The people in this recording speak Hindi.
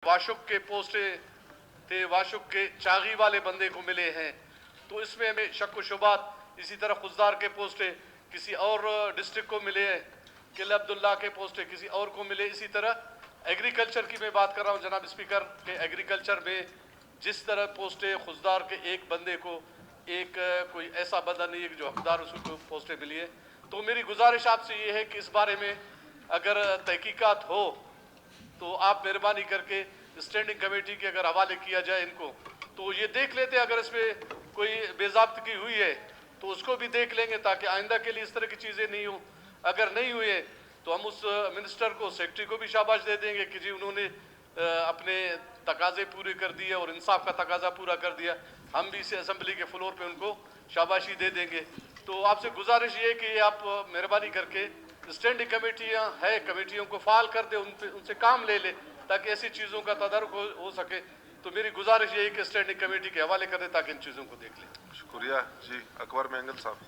वाशुक के पोस्टे थे, वाशुक के चागी वाले बंदे को मिले हैं, तो इसमें हमें शक व शुबात। इसी तरह खुजदार के पोस्टे किसी और डिस्ट्रिक्ट को मिले हैं, किला अब्दुल्ला के पोस्टे किसी और को मिले। इसी तरह एग्रीकल्चर की मैं बात कर रहा हूँ जनाब स्पीकर के, एग्रीकल्चर में जिस तरह पोस्टे खुजदार के एक बंदे को, एक कोई ऐसा बंदा नहीं है कि जो हकदार उसको पोस्टें मिली है। तो मेरी गुजारिश आपसे ये है कि इस बारे में अगर तहकीकात हो तो आप मेहरबानी करके स्टैंडिंग कमेटी के अगर हवाले किया जाए इनको, तो ये देख लेते हैं अगर इसमें कोई बेज़ाब्तगी हुई है तो उसको भी देख लेंगे, ताकि आइंदा के लिए इस तरह की चीज़ें नहीं हो। अगर नहीं हुए तो हम उस मिनिस्टर को, सेक्रेटरी को भी शाबाश दे देंगे कि जी उन्होंने अपने तकाजे पूरे कर दिए और इंसाफ का तकाजा पूरा कर दिया। हम भी इसे असेंबली के फ्लोर पे उनको शाबाशी दे देंगे। तो आपसे गुजारिश ये है कि आप मेहरबानी करके स्टैंडिंग कमेटियां है, कमेटियों को फाल कर दे, उनसे काम ले ले ताकि ऐसी चीज़ों का तदारुक हो सके। तो मेरी गुजारिश ये है कि स्टैंडिंग कमेटी के हवाले कर दे ताकि इन चीज़ों को देख लें। शुक्रिया जी। अकबर मेंगल साहब।